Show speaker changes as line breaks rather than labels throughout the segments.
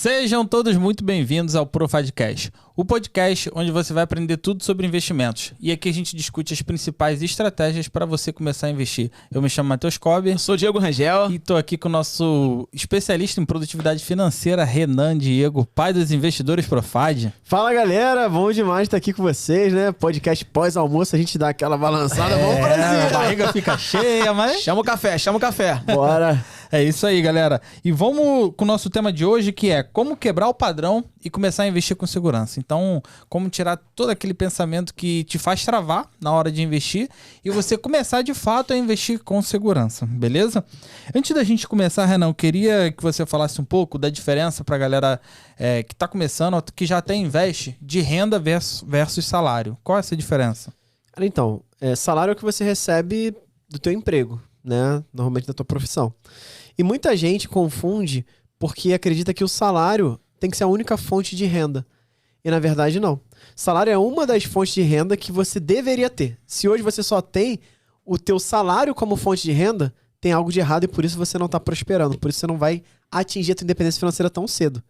Sejam todos muito bem-vindos ao Profadcast, o podcast onde você vai aprender tudo sobre investimentos. E aqui a gente discute as principais estratégias para você começar a investir. Eu me chamo Matheus Kobe.
Eu sou Diego Rangel.
E estou aqui com o nosso especialista em produtividade financeira, Renan Diego, pai dos investidores Profad.
Fala, galera. Bom demais estar aqui com vocês, né? Podcast pós-almoço, a gente dá aquela balançada. Vamos pra cima.
A barriga fica cheia, mas...
Chama o café.
Bora.
É isso aí, galera. E vamos com o nosso tema de hoje, que é como quebrar o padrão e começar a investir com segurança. Então, como tirar todo aquele pensamento que te faz travar na hora de investir e você começar de fato a investir com segurança, beleza? Antes da gente começar, Renan, eu queria que você falasse um pouco da diferença para a galera que está começando, que já até investe, de renda versus salário. Qual é essa diferença?
Então, salário é o que você recebe do teu emprego, né? Normalmente da tua profissão. E muita gente confunde porque acredita que o salário tem que ser a única fonte de renda. E na verdade não. Salário é uma das fontes de renda que você deveria ter. Se hoje você só tem o teu salário como fonte de renda, tem algo de errado e por isso você não está prosperando. Por isso você não vai atingir a tua independência financeira tão cedo.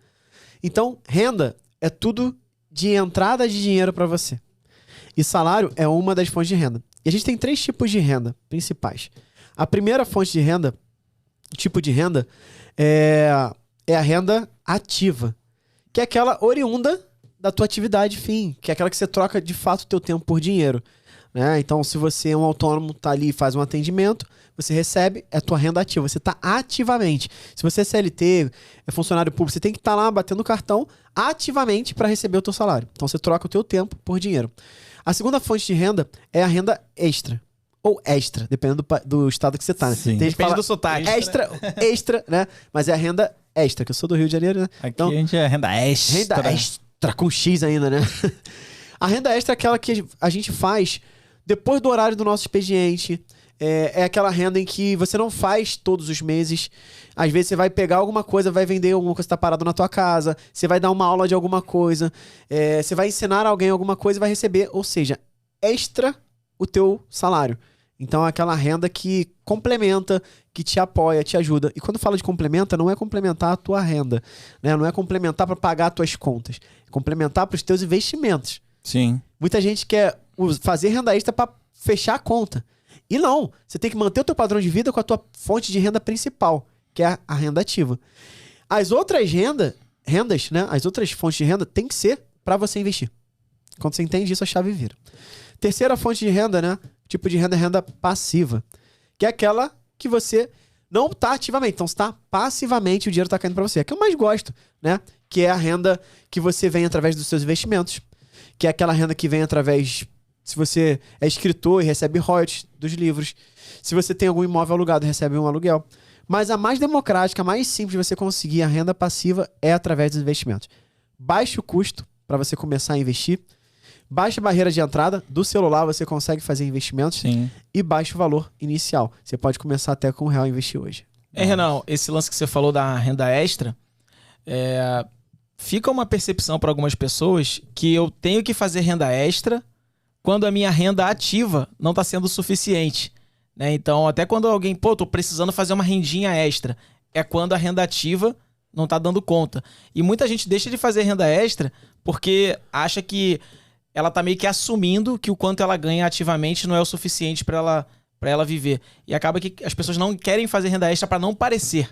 Então, renda é tudo de entrada de dinheiro para você. E salário é uma das fontes de renda. E a gente tem 3 tipos de renda principais. A primeira fonte de renda, tipo de renda, é a renda ativa, que é aquela oriunda da tua atividade fim, que é aquela que você troca de fato o teu tempo por dinheiro, né? Então, se você é um autônomo, tá ali e faz um atendimento, você recebe, é tua renda ativa, você tá ativamente. Se você é CLT, é funcionário público, você tem que estar lá batendo o cartão ativamente para receber o teu salário. Então, você troca o teu tempo por dinheiro. A segunda fonte de renda é a renda extra. Ou extra, dependendo do estado que você tá, né?
Sim.
Tem gente que
Depende
fala
do sotaque.
extra, né? Mas é a renda extra, que eu sou do Rio de Janeiro, né?
Aqui
Então,
a gente é renda extra.
renda extra, com X ainda, né? A renda extra é aquela que a gente faz depois do horário do nosso expediente. É aquela renda em que você não faz todos os meses. Às vezes você vai pegar alguma coisa, vai vender alguma coisa que tá parado na tua casa. Você vai dar uma aula de alguma coisa. Você vai ensinar alguém alguma coisa e vai receber. Ou seja, extra o teu salário. Então é aquela renda que complementa, que te apoia, te ajuda. E quando fala de complementa, não é complementar a tua renda, né? Não é complementar para pagar as tuas contas. É complementar para os teus investimentos.
Sim.
Muita gente quer fazer renda extra para fechar a conta. E não, você tem que manter o teu padrão de vida com a tua fonte de renda principal, que é a renda ativa. As outras rendas, né? As outras fontes de renda tem que ser para você investir. Quando você entende isso, a chave vira. Terceira fonte de renda, né? Tipo de renda é renda passiva, que é aquela que você não está ativamente, então está passivamente, o dinheiro está caindo para você. É que eu mais gosto, né? Que é a renda que você vem através dos seus investimentos, que é aquela renda que vem através, se você é escritor e recebe royalties dos livros, se você tem algum imóvel alugado, recebe um aluguel. Mas a mais democrática, a mais simples de você conseguir a renda passiva é através dos investimentos. Baixo custo para você começar a investir, baixa barreira de entrada, do celular você consegue fazer investimentos.
Sim.
E baixo valor inicial. Você pode começar até com R$1 a investir hoje.
Renan, esse lance que você falou da renda extra, fica uma percepção para algumas pessoas que eu tenho que fazer renda extra quando a minha renda ativa não está sendo suficiente, né? Então, até quando alguém, tô precisando fazer uma rendinha extra, é quando a renda ativa não está dando conta. E muita gente deixa de fazer renda extra porque acha que ela tá meio que assumindo que o quanto ela ganha ativamente não é o suficiente para ela viver. E acaba que as pessoas não querem fazer renda extra para não parecer,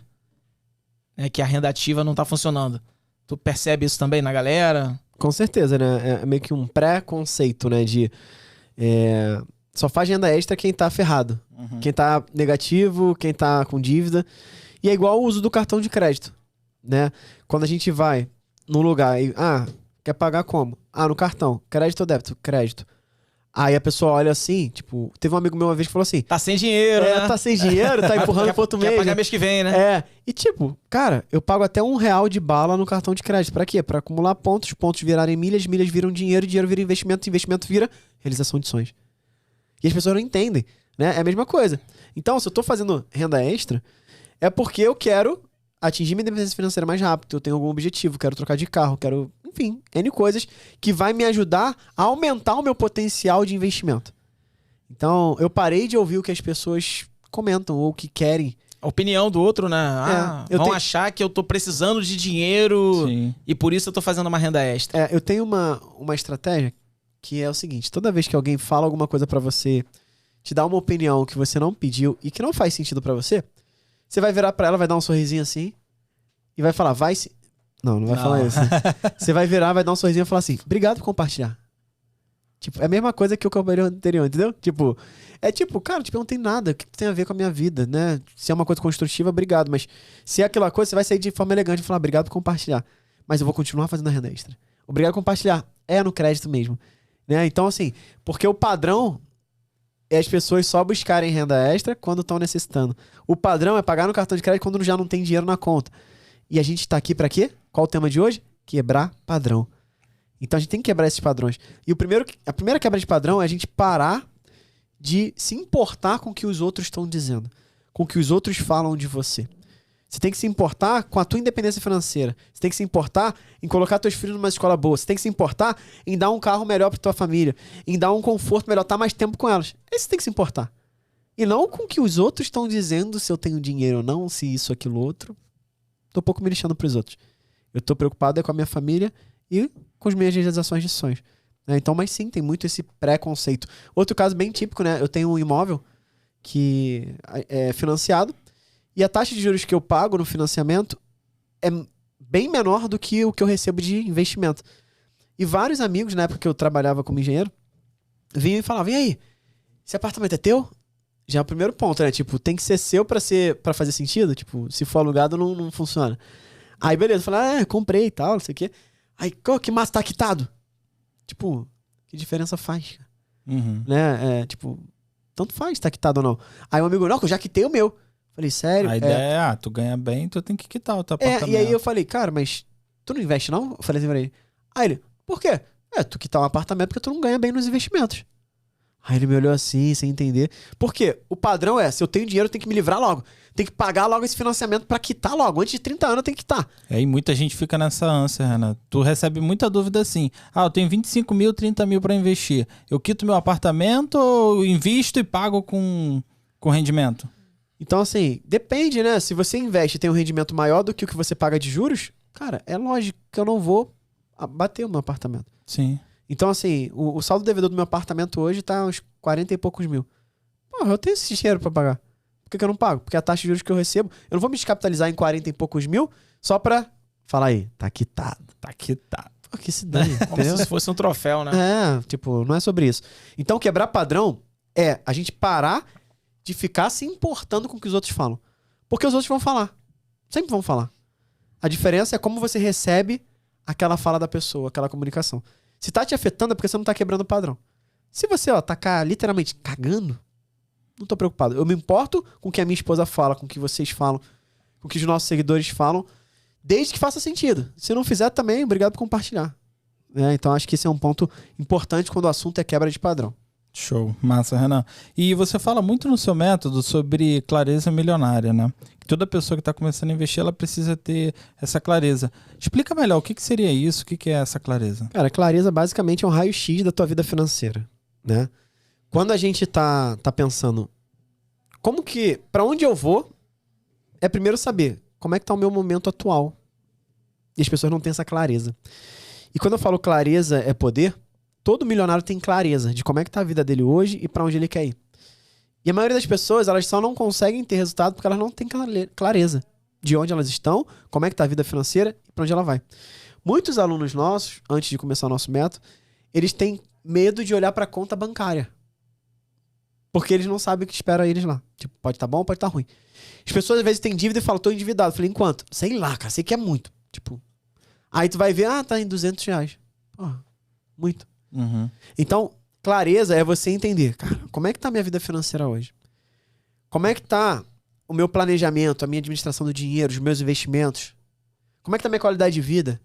né, que a renda ativa não tá funcionando. Tu percebe isso também na galera?
Com certeza, né? É meio que um pré-conceito, né? De só faz renda extra quem tá ferrado.
Uhum.
Quem tá negativo, quem tá com dívida. E é igual o uso do cartão de crédito, né? Quando a gente vai num lugar e... quer pagar como? No cartão. Crédito ou débito? Crédito. Aí a pessoa olha assim, tipo... Teve um amigo meu uma vez que falou assim...
Tá sem dinheiro, né?
Tá sem dinheiro, tá empurrando pro outro mês.
Quer pagar mês que vem, né?
E tipo, cara, eu pago até R$1 de bala no cartão de crédito. Pra quê? Pra acumular pontos, pontos virarem milhas, milhas viram dinheiro, dinheiro vira investimento, investimento vira realização de sonhos. E as pessoas não entendem, né? É a mesma coisa. Então, se eu tô fazendo renda extra, é porque eu quero atingir minha independência financeira mais rápido, eu tenho algum objetivo, quero trocar de carro, quero... Enfim, N coisas que vai me ajudar a aumentar o meu potencial de investimento. Então, eu parei de ouvir o que as pessoas comentam ou que querem
a opinião do outro, né? Vão achar que eu tô precisando de dinheiro.
Sim.
E por isso eu tô fazendo uma renda extra.
Eu tenho uma estratégia que é o seguinte: toda vez que alguém fala alguma coisa pra você, te dá uma opinião que você não pediu e que não faz sentido pra você, você vai virar pra ela, vai dar um sorrisinho assim e vai falar, vai se... Não vai falar isso. Você vai virar, vai dar um sorrisinho e falar assim, obrigado por compartilhar. Tipo, é a mesma coisa que o companheiro anterior, entendeu? Tipo, cara, tipo, não tem nada, o que tem a ver com a minha vida, né? Se é uma coisa construtiva, obrigado. Mas se é aquela coisa, você vai sair de forma elegante e falar, obrigado por compartilhar. Mas eu vou continuar fazendo a renda extra. Obrigado por compartilhar. É no crédito mesmo. Né? Então, assim, porque o padrão é as pessoas só buscarem renda extra quando estão necessitando. O padrão é pagar no cartão de crédito quando já não tem dinheiro na conta. E a gente tá aqui pra quê? Qual o tema de hoje? Quebrar padrão. Então a gente tem que quebrar esses padrões. E a primeira quebra de padrão é a gente parar de se importar com o que os outros estão dizendo, com o que os outros falam de você. Você tem que se importar com a tua independência financeira. Você tem que se importar em colocar teus filhos numa escola boa. Você tem que se importar em dar um carro melhor pra tua família, em dar um conforto melhor, estar mais tempo com elas. Esse tem que se importar. E não com o que os outros estão dizendo, se eu tenho dinheiro ou não, se isso, aquilo, outro. Tô pouco me lixando pros outros. Eu tô preocupado com a minha família e com as minhas realizações de sonhos. Então, mas sim, tem muito esse preconceito. Outro caso bem típico, né? Eu tenho um imóvel que é financiado e a taxa de juros que eu pago no financiamento é bem menor do que o que eu recebo de investimento. E vários amigos, na época que eu trabalhava como engenheiro, vinham e falavam, e aí, esse apartamento é teu? Já é o primeiro ponto, né? Tipo, tem que ser seu pra fazer sentido. Tipo, se for alugado, não funciona. Aí, beleza. Eu falei, comprei e tal, não sei o quê. Aí, que massa, tá quitado. Tipo, que diferença faz?
Uhum.
Né? Tipo, tanto faz, tá quitado ou não. Aí um amigo, não, que eu já quitei o meu. Falei, sério?
A ideia é, tu ganha bem, tu tem que quitar o teu apartamento.
E aí eu falei, cara, mas tu não investe não? Eu falei assim pra ele. Aí ele, por quê? Tu quitar um apartamento porque tu não ganha bem nos investimentos. Aí ele me olhou assim, sem entender. Por quê? O padrão é, se eu tenho dinheiro, eu tenho que me livrar logo. Tem que pagar logo esse financiamento pra quitar logo. Antes de 30 anos eu tenho que quitar.
E muita gente fica nessa ânsia, Renan. Tu recebe muita dúvida assim. Eu tenho 25 mil, 30 mil pra investir. Eu quito meu apartamento ou invisto e pago com rendimento?
Então, assim, depende, né? Se você investe e tem um rendimento maior do que o que você paga de juros, cara, é lógico que eu não vou bater o meu apartamento.
Sim.
Então, assim, o saldo devedor do meu apartamento hoje tá uns 40 e poucos mil. Porra, eu tenho esse dinheiro pra pagar. Por que eu não pago? Porque a taxa de juros que eu recebo, eu não vou me descapitalizar em 40 e poucos mil só pra falar aí, tá quitado.
Tá quitado.
Pô, que se dane,
Como se fosse um troféu, né?
Tipo, não é sobre isso. Então, quebrar padrão é a gente parar de ficar se importando com o que os outros falam. Porque os outros vão falar. Sempre vão falar. A diferença é como você recebe aquela fala da pessoa, aquela comunicação. Se tá te afetando é porque você não tá quebrando o padrão. Se você, tá literalmente cagando, não tô preocupado. Eu me importo com o que a minha esposa fala, com o que vocês falam, com o que os nossos seguidores falam, desde que faça sentido. Se não fizer também, obrigado por compartilhar. Então acho que esse é um ponto importante quando o assunto é quebra de padrão.
Show, massa, Renan. E você fala muito no seu método sobre clareza milionária, né? Toda pessoa que está começando a investir, ela precisa ter essa clareza. Explica melhor, o que seria isso? O que é essa clareza?
Cara, clareza basicamente é um raio-x da tua vida financeira, né? Quando a gente tá pensando pra onde eu vou, é primeiro saber como é que tá o meu momento atual. E as pessoas não têm essa clareza. E quando eu falo clareza é poder, todo milionário tem clareza de como é que tá a vida dele hoje e pra onde ele quer ir. E a maioria das pessoas, elas só não conseguem ter resultado porque elas não têm clareza de onde elas estão, como é que tá a vida financeira e pra onde ela vai. Muitos alunos nossos, antes de começar o nosso método, eles têm medo de olhar pra conta bancária. Porque eles não sabem o que espera eles lá. Tipo, pode tá bom, pode tá ruim. As pessoas às vezes têm dívida e falam, tô endividado. Eu falei, enquanto? Sei lá, cara, sei que é muito. Tipo, aí tu vai ver, tá em R$200. Porra, muito.
Uhum.
Então, clareza é você entender, cara, como é que tá a minha vida financeira hoje? Como é que tá o meu planejamento, a minha administração do dinheiro, os meus investimentos? Como é que tá a minha qualidade de vida?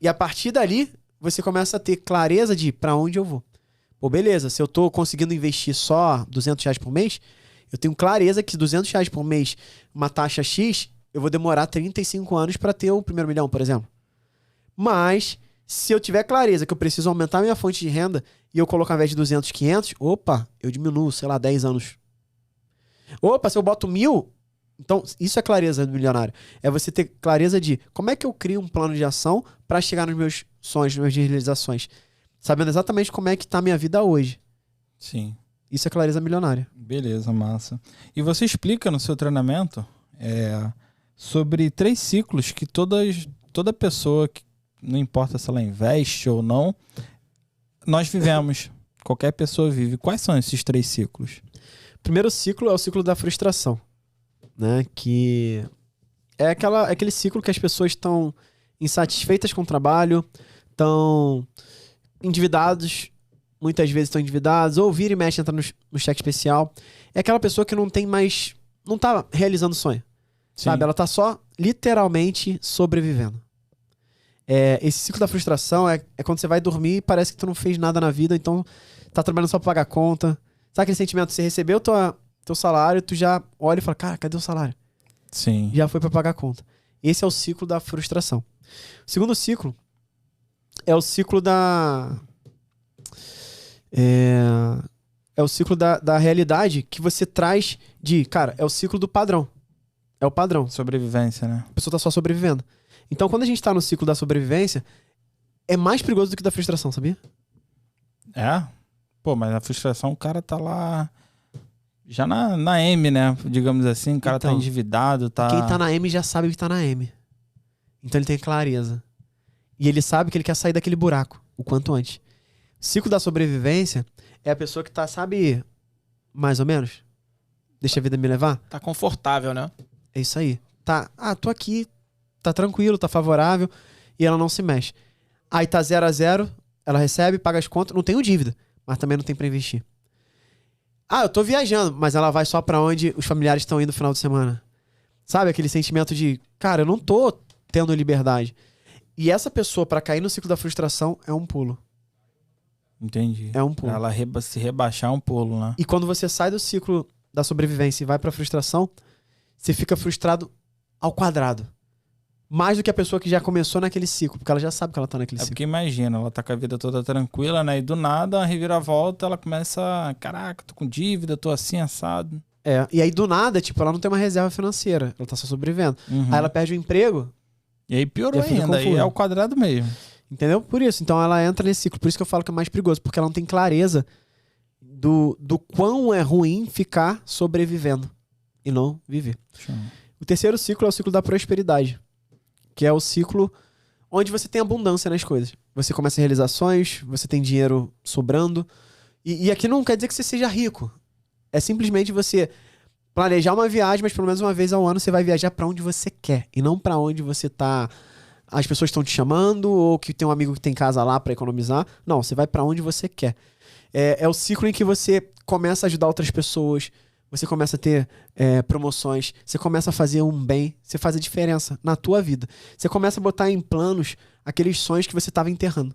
E a partir dali, você começa a ter clareza de pra onde eu vou. Pô, beleza, se eu tô conseguindo investir só R$200 por mês, eu tenho clareza que R$200 por mês, uma taxa X, eu vou demorar 35 anos pra ter o primeiro milhão, por exemplo. Mas se eu tiver clareza que eu preciso aumentar minha fonte de renda e eu colocar ao invés de 200, 500, eu diminuo, 10 anos. Se eu boto 1.000, Então, isso é clareza do milionário. É você ter clareza de como é que eu crio um plano de ação para chegar nos meus sonhos, nas minhas realizações. Sabendo exatamente como é que tá a minha vida hoje.
Sim.
Isso é clareza milionária.
Beleza, massa. E você explica no seu treinamento sobre 3 ciclos que toda pessoa, que não importa se ela investe ou não, nós vivemos. Qualquer pessoa vive. Quais são esses 3 ciclos?
O primeiro ciclo é o ciclo da frustração, né? Que é aquele ciclo que as pessoas estão insatisfeitas com o trabalho, estão endividados, muitas vezes estão endividados, ou vira e mexe, entra no cheque especial. É aquela pessoa que não tá realizando o sonho.
Sim.
Sabe? Ela tá só literalmente sobrevivendo. Esse ciclo da frustração é quando você vai dormir e parece que tu não fez nada na vida, então tá trabalhando só pra pagar conta. Sabe aquele sentimento? Você recebeu teu salário, tu já olha e fala, cara, cadê o salário?
Sim.
Já foi pra pagar a conta. Esse é o ciclo da frustração. O segundo ciclo é o ciclo é o ciclo da realidade que você traz cara, é o ciclo do padrão. É o padrão.
Sobrevivência, né?
A pessoa tá só sobrevivendo. Então, quando a gente tá no ciclo da sobrevivência, é mais perigoso do que da frustração, sabia?
É? Pô, mas a frustração, o cara tá lá já na M, né? Digamos assim, o cara tá
Então,
endividado, tá...
Quem tá na M já sabe que tá na M. Então ele tem clareza. E ele sabe que ele quer sair daquele buraco o quanto antes. Ciclo da sobrevivência é a pessoa que tá, sabe, mais ou menos? Deixa a vida me levar?
Tá confortável, né?
É isso aí. Tô aqui, tá tranquilo, tá favorável, e ela não se mexe. Aí tá 0 a 0, ela recebe, paga as contas, não tenho dívida, mas também não tem pra investir. Eu tô viajando, mas ela vai só pra onde os familiares estão indo no final de semana. Sabe, aquele sentimento de, cara, eu não tô tendo liberdade. E essa pessoa, pra cair no ciclo da frustração, é um pulo.
Entendi.
É um pulo.
Ela se rebaixar é um pulo, né?
E quando você sai do ciclo da sobrevivência e vai pra frustração, você fica frustrado ao quadrado. Mais do que a pessoa que já começou naquele ciclo, porque ela já sabe que ela tá naquele ciclo.
Porque imagina, ela tá com a vida toda tranquila, né? E do nada, a reviravolta, ela começa... Caraca, tô com dívida, tô assim, assado.
E aí do nada, tipo, ela não tem uma reserva financeira. Ela tá só sobrevivendo.
Uhum.
Aí ela perde o emprego.
E aí piorou
Já fica
ainda, aí
confuso.
é o quadrado mesmo.
Entendeu? Por isso. Então ela entra nesse ciclo. Por isso que eu falo que é mais perigoso. Porque ela não tem clareza do quão é ruim ficar sobrevivendo e não viver. O terceiro ciclo é o ciclo da prosperidade. Que é o ciclo onde você tem abundância nas coisas. Você começa a realizar sonhos, você tem dinheiro sobrando. E aqui não quer dizer que você seja rico. É simplesmente você planejar uma viagem, mas pelo menos uma vez ao ano você vai viajar pra onde você quer. E não pra onde você tá... As pessoas estão te chamando, ou que tem um amigo que tem casa lá pra economizar. Não, você vai pra onde você quer. É o ciclo em que você começa a ajudar outras pessoas, você começa a ter promoções, você começa a fazer um bem, você faz a diferença na tua vida. Você começa a botar em planos aqueles sonhos que você estava enterrando.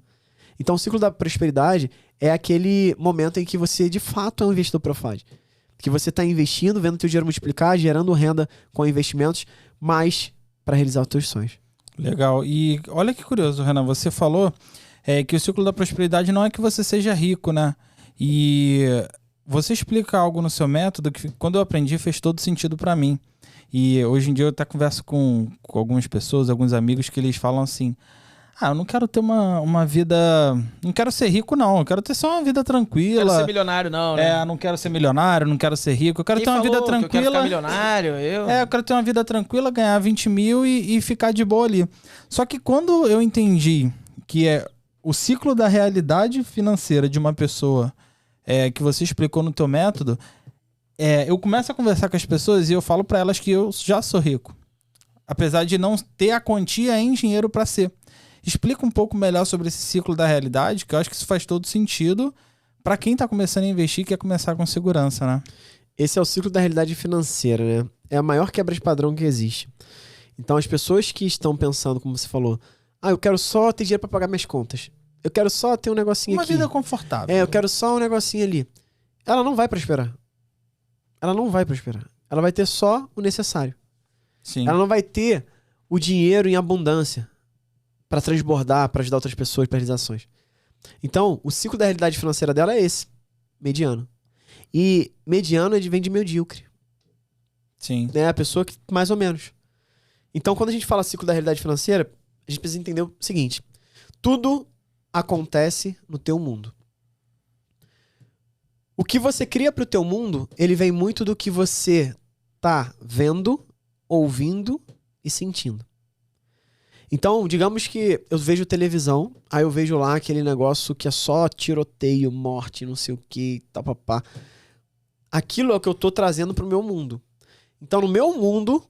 Então o ciclo da prosperidade é aquele momento em que você de fato é um investidor profade. Que você está investindo, vendo teu dinheiro multiplicar, gerando renda com investimentos, mais para realizar os teus sonhos.
Legal. E olha que curioso, Renan, você falou que o ciclo da prosperidade não é que você seja rico, né? E você explica algo no seu método que quando eu aprendi fez todo sentido para mim. E hoje em dia eu até converso com algumas pessoas, alguns amigos que eles falam assim: eu não quero ter uma vida... Não quero ser rico, não. Eu quero ter só uma vida tranquila.
Não quero ser milionário, não, né?
Não quero ser milionário, não quero ser rico. Eu quero ter uma vida tranquila.
Eu quero ficar milionário,
eu quero ter uma vida tranquila, ganhar 20 mil e ficar de boa ali. Só que quando eu entendi que é o ciclo da realidade financeira de uma pessoa que você explicou no teu método, eu começo a conversar com as pessoas e eu falo para elas que eu já sou rico. Apesar de não ter a quantia em dinheiro para ser. Explica um pouco melhor sobre esse ciclo da realidade, que eu acho que isso faz todo sentido para quem está começando a investir e quer começar com segurança, né?
Esse é o ciclo da realidade financeira, né? É a maior quebra de padrão que existe. Então as pessoas que estão pensando, como você falou, eu quero só ter dinheiro para pagar minhas contas. Eu quero só ter um negocinho aqui.
Uma vida confortável.
Eu quero só um negocinho ali. Ela não vai prosperar. Ela não vai prosperar. Ela vai ter só o necessário.
Sim.
Ela não vai ter o dinheiro em abundância para transbordar, para ajudar outras pessoas, para realizações. Então, o ciclo da realidade financeira dela é esse, mediano. E mediano vem de medíocre.
Sim.
né? A pessoa que mais ou menos. Então, quando a gente fala ciclo da realidade financeira, a gente precisa entender o seguinte: tudo acontece no teu mundo. O que você cria pro teu mundo, ele vem muito do que você tá vendo, ouvindo e sentindo. Então, digamos que eu vejo televisão, aí eu vejo lá aquele negócio que é só tiroteio, morte, não sei o que, papapá. Aquilo é o que eu tô trazendo pro meu mundo. Então, no meu mundo,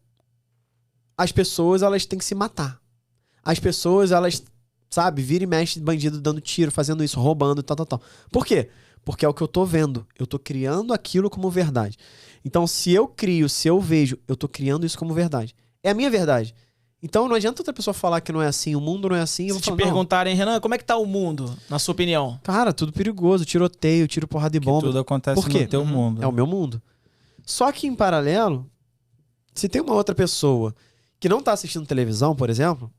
as pessoas, elas têm que se matar. As pessoas, elas, sabe, vira e mexe bandido dando tiro, fazendo isso, roubando, tal. Por quê? Porque é o que eu tô vendo. Eu tô criando aquilo como verdade. Então, se eu crio, se eu vejo, eu tô criando isso como verdade. É a minha verdade. Então, não adianta outra pessoa falar que não é assim, o mundo não é assim. Eu vou
Se te
falar, não.
perguntarem, Renan, como é que tá o mundo, na sua opinião?
Cara, tudo perigoso, tiroteio, tiro, porrada de
Que
bomba.
tudo acontece
Por quê?
no teu mundo.
É o meu mundo. Só que, em paralelo, se tem uma outra pessoa que não tá assistindo televisão, por exemplo,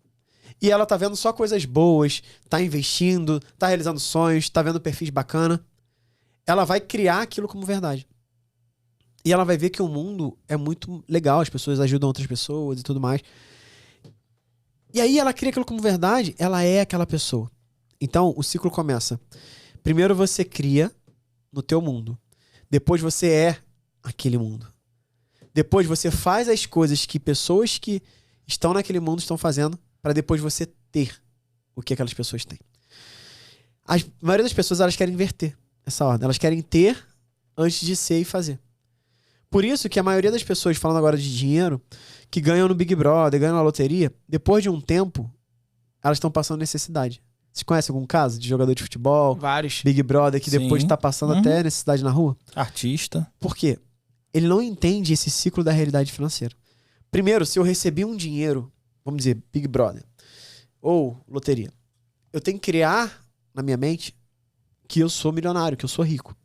e ela tá vendo só coisas boas, tá investindo, tá realizando sonhos, tá vendo perfis bacana, ela vai criar aquilo como verdade. E ela vai ver que o mundo é muito legal, as pessoas ajudam outras pessoas e tudo mais. E aí ela cria aquilo como verdade, ela é aquela pessoa. Então, o ciclo começa. Primeiro você cria no teu mundo. Depois você é aquele mundo. Depois você faz as coisas que pessoas que estão naquele mundo estão fazendo para depois você ter o que aquelas pessoas têm. A maioria das pessoas, elas querem inverter essa ordem. Elas querem ter antes de ser e fazer. Por isso que a maioria das pessoas, falando agora de dinheiro, que ganham no Big Brother, ganham na loteria, depois de um tempo, elas estão passando necessidade. Você conhece algum caso de jogador de futebol,
Vários.
Big Brother, que
Sim.
depois tá passando até necessidade na rua?
Artista.
Por quê? Ele não entende esse ciclo da realidade financeira. Primeiro, se eu recebi um dinheiro, vamos dizer, Big Brother, ou loteria, eu tenho que criar na minha mente que eu sou milionário, que eu sou rico.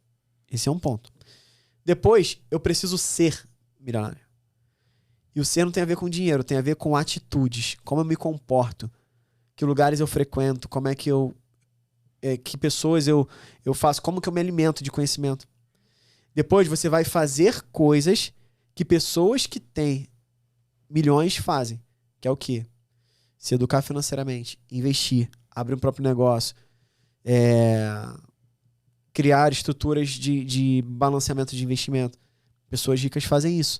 Esse é um ponto. Depois, eu preciso ser milionário. E o ser não tem a ver com dinheiro, tem a ver com atitudes, como eu me comporto, que lugares eu frequento, como é que eu... que pessoas eu faço, como que eu me alimento de conhecimento. Depois você vai fazer coisas que pessoas que têm milhões fazem. Que é o quê? Se educar financeiramente, investir, abrir um próprio negócio, criar estruturas de balanceamento de investimento. Pessoas ricas fazem isso.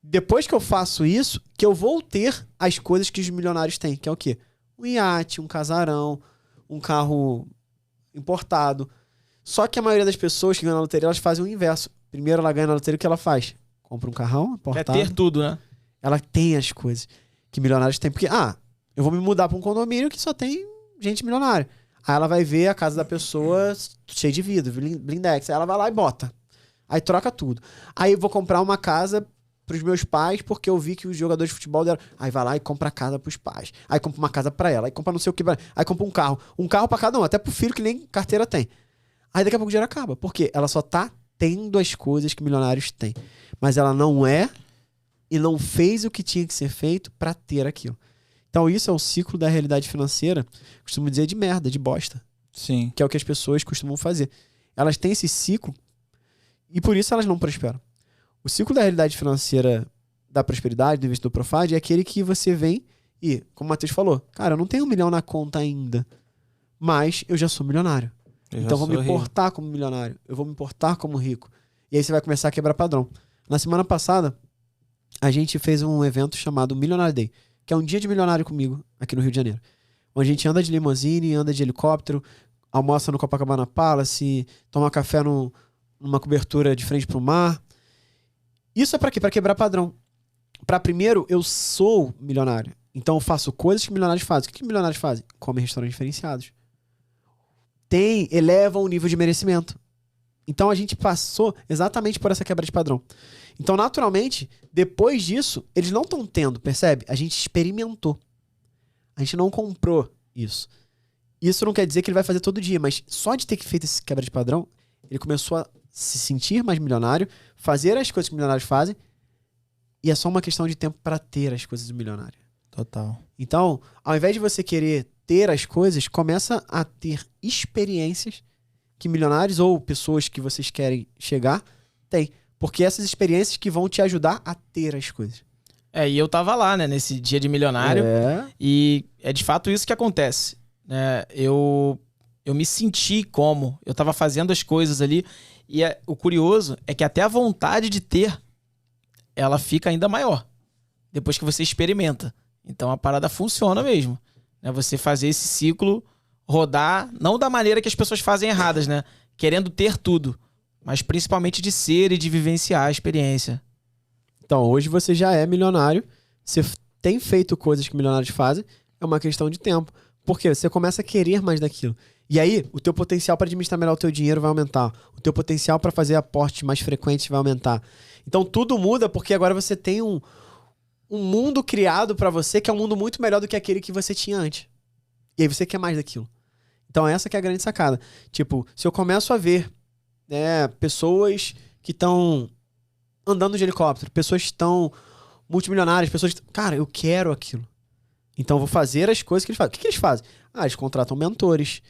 Depois que eu faço isso, que eu vou ter as coisas que os milionários têm. Que é o quê? Um iate, um casarão, um carro importado. Só que a maioria das pessoas que ganham na loteria, elas fazem o inverso. Primeiro ela ganha na loteria, o que ela faz? Compra um carrão importado.
Quer ter tudo, né?
Ela tem as coisas que milionários têm. Porque, eu vou me mudar para um condomínio que só tem gente milionária. Aí ela vai ver a casa da pessoa cheia de vidro, blindex. Aí ela vai lá e bota. Aí troca tudo. Aí eu vou comprar uma casa pros meus pais, porque eu vi que os jogadores de futebol deram... Aí vai lá e compra a casa pros pais. Aí compra uma casa pra ela. Aí compra não sei o que. Aí compra um carro. Um carro pra cada um. Até pro filho que nem carteira tem. Aí daqui a pouco o dinheiro acaba. Por quê? Ela só tá tendo as coisas que milionários têm. Mas ela não é e não fez o que tinha que ser feito pra ter aquilo. Então isso é um ciclo da realidade financeira, costumo dizer, de merda, de bosta.
Sim.
Que é o que as pessoas costumam fazer. Elas têm esse ciclo e por isso elas não prosperam. O ciclo da realidade financeira da prosperidade, do investidor Profad, é aquele que você vem e, como o Matheus falou, cara, eu não tenho 1 milhão na conta ainda, mas eu já sou milionário. Então eu vou me portar como milionário. Eu vou me portar como rico. E aí você vai começar a quebrar padrão. Na semana passada, a gente fez um evento chamado Millionaire Day, que é um dia de milionário comigo, aqui no Rio de Janeiro. Onde a gente anda de limousine, anda de helicóptero, almoça no Copacabana Palace, toma café numa cobertura de frente pro mar. Isso é pra quê? Pra quebrar padrão. Pra primeiro, eu sou milionário. Então eu faço coisas que milionários fazem. O que milionários fazem? Comem restaurantes diferenciados. Elevam o nível de merecimento. Então a gente passou exatamente por essa quebra de padrão. Então, naturalmente, depois disso, eles não estão tendo, percebe? A gente experimentou. A gente não comprou isso. Isso não quer dizer que ele vai fazer todo dia, mas só de ter feito esse quebra de padrão, ele começou a se sentir mais milionário, fazer as coisas que milionários fazem, e é só uma questão de tempo para ter as coisas do milionário.
Total.
Então, ao invés de você querer ter as coisas, começa a ter experiências que milionários ou pessoas que vocês querem chegar têm. Porque essas experiências que vão te ajudar a ter as coisas.
E eu tava lá, né, nesse dia de milionário. E é de fato isso que acontece. Né? Eu me senti como eu tava fazendo as coisas ali. E o curioso é que até a vontade de ter, ela fica ainda maior. Depois que você experimenta. Então a parada funciona mesmo. Né? Você fazer esse ciclo rodar, não da maneira que as pessoas fazem erradas, né? Querendo ter tudo. Mas principalmente de ser e de vivenciar a experiência.
Então, hoje você já é milionário, você tem feito coisas que milionários fazem, é uma questão de tempo. Porque você começa a querer mais daquilo. E aí, o teu potencial para administrar melhor o teu dinheiro vai aumentar. O teu potencial para fazer aportes mais frequentes vai aumentar. Então, tudo muda porque agora você tem um mundo criado para você que é um mundo muito melhor do que aquele que você tinha antes. E aí você quer mais daquilo. Então, essa que é a grande sacada. Tipo, se eu começo a ver, né, pessoas que estão andando de helicóptero, pessoas que estão multimilionárias, pessoas que... Cara, eu quero aquilo. Então eu vou fazer as coisas que eles fazem. O que eles fazem? Eles contratam mentores,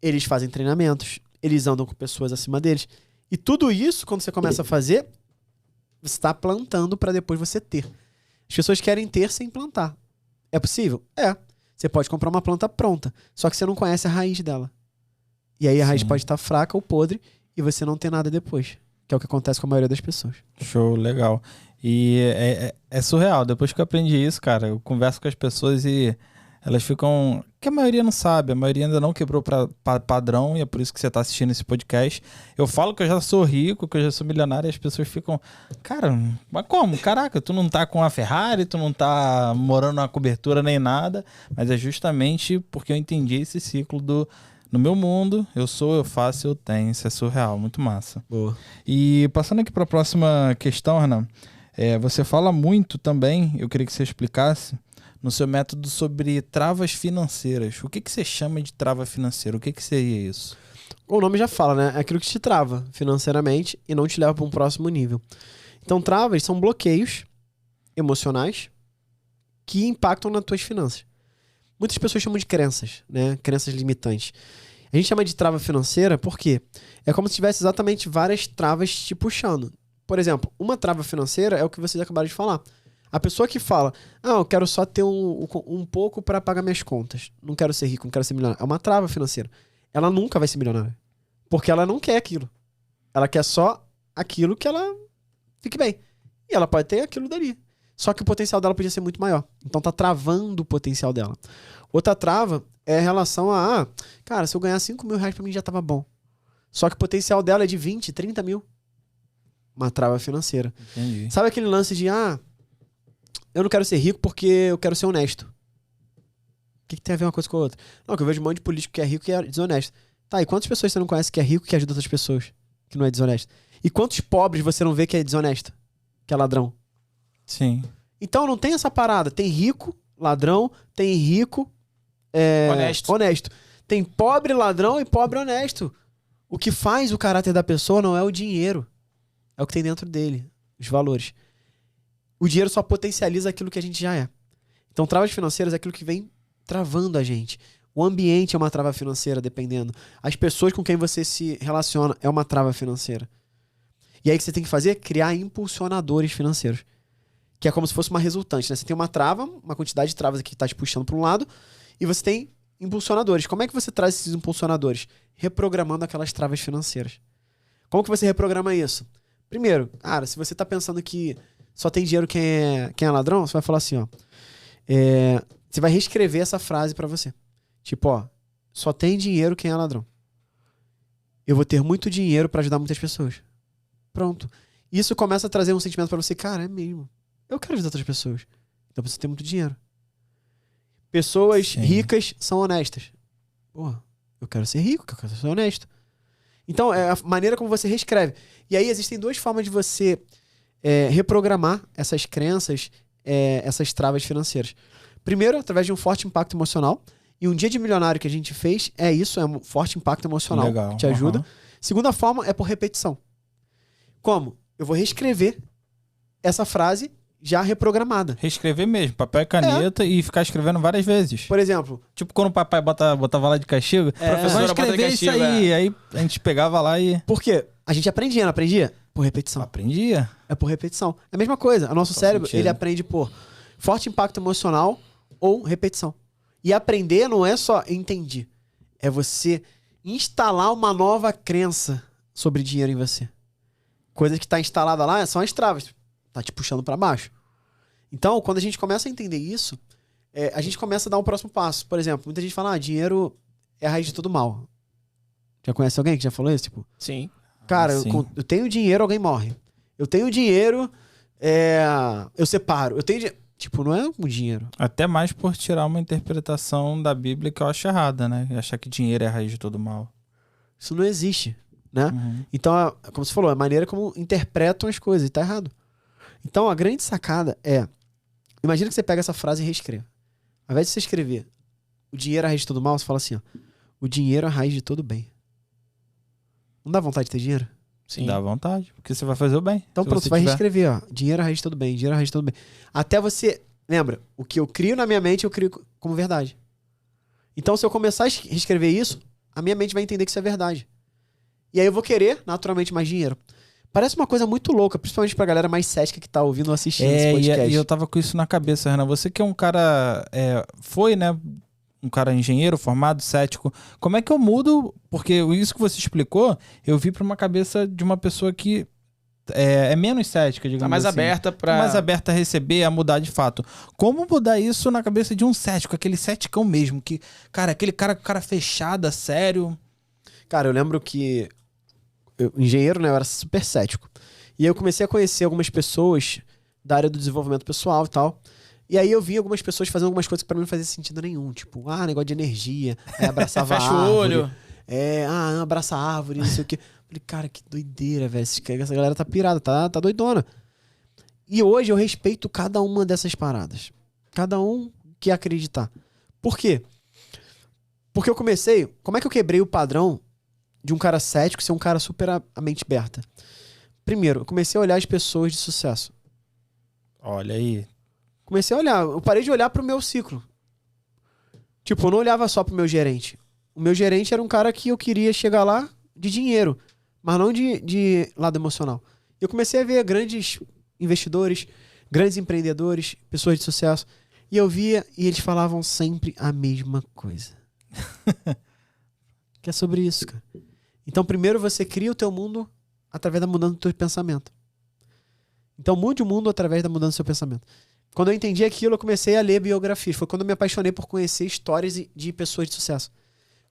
eles fazem treinamentos, eles andam com pessoas acima deles. E tudo isso, quando você começa a fazer, você está plantando para depois você ter. As pessoas querem ter sem plantar. É possível? É. Você pode comprar uma planta pronta, só que você não conhece a raiz dela. E aí a raiz pode estar fraca ou podre e você não ter nada depois. Que é o que acontece com a maioria das pessoas.
Show, legal. E é surreal. Depois que eu aprendi isso, cara, eu converso com as pessoas e elas ficam... Que a maioria não sabe, a maioria ainda não quebrou padrão e é por isso que você tá assistindo esse podcast. Eu falo que eu já sou rico, que eu já sou milionário e as pessoas ficam... Cara, mas como? Caraca, tu não tá com a Ferrari, tu não tá morando na cobertura nem nada, mas é justamente porque eu entendi esse ciclo do... No meu mundo, eu sou, eu faço, eu tenho. Isso é surreal, muito massa.
Boa.
E passando aqui para a próxima questão, Renan, você fala muito também, eu queria que você explicasse, no seu método sobre travas financeiras. O que você chama de trava financeira? O que seria isso?
O nome já fala, né? É aquilo que te trava financeiramente e não te leva para um próximo nível. Então, travas são bloqueios emocionais que impactam nas tuas finanças. Muitas pessoas chamam de crenças, né? Crenças limitantes. A gente chama de trava financeira porque é como se tivesse exatamente várias travas te puxando. Por exemplo, uma trava financeira é o que vocês acabaram de falar. A pessoa que fala, eu quero só ter um pouco para pagar minhas contas. Não quero ser rico, não quero ser milionário. É uma trava financeira. Ela nunca vai ser milionária. Porque ela não quer aquilo. Ela quer só aquilo que ela fique bem. E ela pode ter aquilo dali. Só que o potencial dela podia ser muito maior. Então tá travando o potencial dela. Outra trava é em relação a... cara, se eu ganhar 5 mil reais pra mim já tava bom. Só que o potencial dela é de 20, 30 mil. Uma trava financeira.
Entendi.
Sabe aquele lance de... eu não quero ser rico porque eu quero ser honesto. O que tem a ver uma coisa com a outra? Não, que eu vejo um monte de político que é rico e é desonesto. Tá, e quantas pessoas você não conhece que é rico e que ajuda outras pessoas? Que não é desonesto? E quantos pobres você não vê que é desonesto? Que é ladrão?
Sim.
Então não tem essa parada. Tem rico, ladrão, tem rico, honesto. Tem pobre ladrão e pobre honesto. O que faz o caráter da pessoa não é o dinheiro. É o que tem dentro dele. Os valores. O dinheiro só potencializa aquilo que a gente já é. Então travas financeiras é aquilo que vem travando a gente. O ambiente é uma trava financeira, dependendo. As pessoas com quem você se relaciona é uma trava financeira. E aí o que você tem que fazer é criar impulsionadores financeiros. Que é como se fosse uma resultante, né? Você tem uma trava, uma quantidade de travas aqui que está te puxando para um lado, e você tem impulsionadores. Como é que você traz esses impulsionadores? Reprogramando aquelas travas financeiras. Como que você reprograma isso? Primeiro, cara, se você está pensando que só tem dinheiro quem é ladrão, você vai falar assim, você vai reescrever essa frase para você. Tipo, só tem dinheiro quem é ladrão. Eu vou ter muito dinheiro para ajudar muitas pessoas. Pronto. Isso começa a trazer um sentimento para você, cara, é mesmo. Eu quero ajudar outras pessoas. Então eu preciso ter muito dinheiro. Pessoas ricas são honestas. Eu quero ser rico, eu quero ser honesto. Então, é a maneira como você reescreve. E aí existem duas formas de você reprogramar essas crenças, essas travas financeiras. Primeiro, através de um forte impacto emocional. E um dia de milionário que a gente fez é um forte impacto emocional.
Legal.
Que te ajuda. Segunda forma é por repetição. Como? Eu vou reescrever essa frase já reprogramada.
Reescrever mesmo, papel e caneta e ficar escrevendo várias vezes.
Por exemplo...
Tipo quando o papai botava lá de castigo,
professora
vamos escrever
bota de
isso
castigo,
aí. Aí a gente pegava lá e...
Por quê? A gente aprendia, não aprendia? Por repetição.
Aprendia.
É por repetição. É a mesma coisa. O nosso cérebro,
sentido.
ele aprende por forte impacto emocional ou repetição. E aprender não é só entendi. É você instalar uma nova crença sobre dinheiro em você. Coisa que está instalada lá são as travas. Tá te puxando para baixo. Então, quando a gente começa a entender isso, a gente começa a dar um próximo passo. Por exemplo, muita gente fala, dinheiro é a raiz de todo mal. Já conhece alguém que já falou isso? Tipo,
Sim.
cara,
Sim.
eu tenho dinheiro, alguém morre. Eu tenho dinheiro, eu separo. Eu tenho tipo, não é um dinheiro.
Até mais por tirar uma interpretação da Bíblia que eu acho errada, né? E achar que dinheiro é a raiz de todo mal.
Isso não existe, né?
Uhum.
Então, como você falou, a maneira como interpretam as coisas, e tá errado. Então, a grande sacada é, imagina que você pega essa frase e reescreva. Ao invés de você escrever, o dinheiro é a raiz de todo mal, você fala assim, ó, o dinheiro é a raiz de todo bem. Não dá vontade de ter dinheiro?
Sim.
Dá vontade, porque você vai fazer o bem.
Então
se
pronto, você vai
tiver.
reescrever, ó, dinheiro é a raiz de todo bem, dinheiro é a raiz de todo bem. Até você, lembra, o que eu crio na minha mente, eu crio como verdade. Então, se eu começar a reescrever isso, a minha mente vai entender que isso é verdade. E aí eu vou querer, naturalmente, mais dinheiro. Parece uma coisa muito louca, principalmente pra galera mais cética que tá ouvindo ou assistindo esse podcast.
E eu tava com isso na cabeça, Renan. Você que é um cara... foi, né? Um cara engenheiro, formado, cético. Como é que eu mudo? Porque isso que você explicou, eu vi pra uma cabeça de uma pessoa que é menos cética, digamos
Tá mais
assim.
aberta pra...
Tá mais aberta a receber, a mudar de fato. Como mudar isso na cabeça de um cético? Aquele ceticão mesmo, que... Cara, aquele cara fechado, sério...
Cara, eu lembro que engenheiro, né, eu era super cético. E aí eu comecei a conhecer algumas pessoas da área do desenvolvimento pessoal e tal. E aí eu vi algumas pessoas fazendo algumas coisas que pra mim não fazia sentido nenhum. Tipo, negócio de energia, aí abraçava
Fecha
a árvore.
o olho.
Abraça a árvore, não sei o quê. Falei, cara, que doideira, velho. Essa galera tá pirada, tá doidona. E hoje eu respeito cada uma dessas paradas. Cada um que acreditar. Por quê? Porque eu comecei... Como é que eu quebrei o padrão de um cara cético ser um cara super a mente aberta? Primeiro, eu comecei a olhar as pessoas de sucesso.
Olha aí.
Comecei a olhar. Eu parei de olhar pro meu ciclo. Tipo, eu não olhava só pro meu gerente. O meu gerente era um cara que eu queria chegar lá de dinheiro, mas não de lado emocional. Eu comecei a ver grandes investidores, grandes empreendedores, pessoas de sucesso. E eu via e eles falavam sempre a mesma coisa. Que é sobre isso, cara. Então, primeiro você cria o teu mundo através da mudança do teu pensamento. Então, mude o mundo através da mudança do seu pensamento. Quando eu entendi aquilo, eu comecei a ler biografias. Foi quando eu me apaixonei por conhecer histórias de pessoas de sucesso.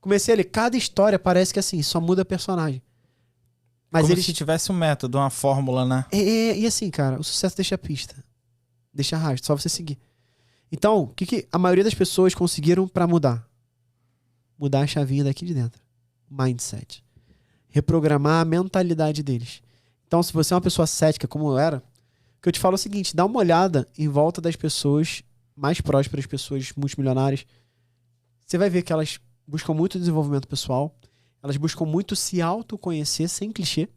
Comecei a ler. Cada história parece que assim, só muda personagem. Mas
Como
eles...
se tivesse um método, uma fórmula, né?
E assim, cara, o sucesso deixa a pista. Deixa rastro, só você seguir. Então, o que a maioria das pessoas conseguiram pra mudar? Mudar a chavinha daqui de dentro. Mindset. Reprogramar a mentalidade deles. Então, se você é uma pessoa cética, como eu era, o que eu te falo é o seguinte, dá uma olhada em volta das pessoas mais prósperas, pessoas multimilionárias. Você vai ver que elas buscam muito desenvolvimento pessoal, elas buscam muito se autoconhecer, sem clichê.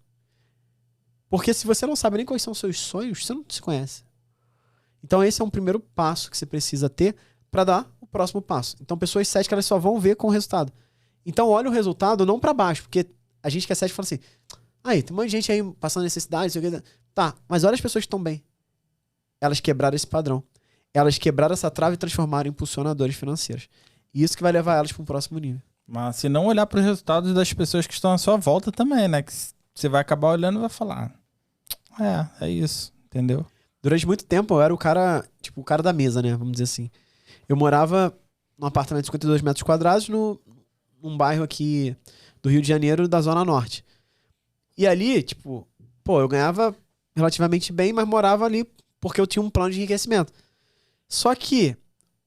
Porque se você não sabe nem quais são os seus sonhos, você não se conhece. Então esse é um primeiro passo que você precisa ter para dar o próximo passo. Então pessoas céticas, elas só vão ver com o resultado. Então olha o resultado não para baixo, porque a gente que é cético fala assim, aí, tem um monte de gente aí passando necessidade, sei o que. Tá, mas olha as pessoas que estão bem. Elas quebraram esse padrão. Elas quebraram essa trava e transformaram em impulsionadores financeiros. E isso que vai levar elas para um próximo nível.
Mas se não olhar para os resultados das pessoas que estão à sua volta também, né? Que você vai acabar olhando e vai falar, é isso, entendeu?
Durante muito tempo eu era o cara, tipo, o cara da mesa, né? Vamos dizer assim. Eu morava num apartamento de 52 metros quadrados num bairro aqui do Rio de Janeiro, da Zona Norte. E ali, tipo, eu ganhava relativamente bem, mas morava ali porque eu tinha um plano de enriquecimento. Só que